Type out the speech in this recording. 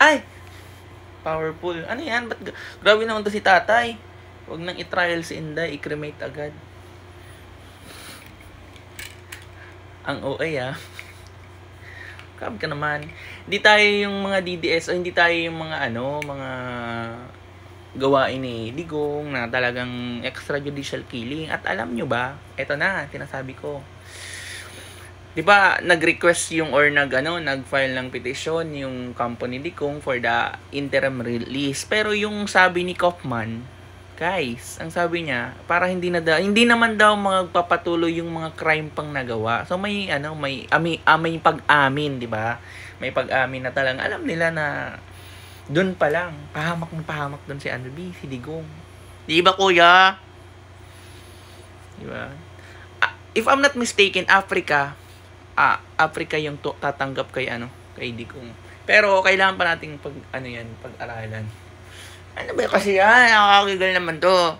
Ay! Powerful. Ano yan? Ba't grabe naman to si tatay. Huwag nang i-trial si Inday, i-cremate agad. Ang OA Grabe ka naman. Hindi tayo yung mga DDS o hindi tayo yung mga mga gawain ni Digong na talagang extrajudicial killing. At alam nyo ba, eto na, tinasabi ko. 'Di ba, nag-request yung or nag-file ng petition yung company Digong for the interim release. Pero yung sabi ni Kaufman, guys, ang sabi niya, para hindi naman daw magpapatuloy yung mga crime pang nagawa. So may may pag-amin, 'di ba? May pag-amin na talagang alam nila na doon pa lang pahamak doon si Digong. 'Di ba, kuya? 'Di ba? If I'm not mistaken, Africa yung tatanggap kay Digong. Pero kailangan pa nating pag-aralan. Ano ba kasi yan? Nakakagigal naman to.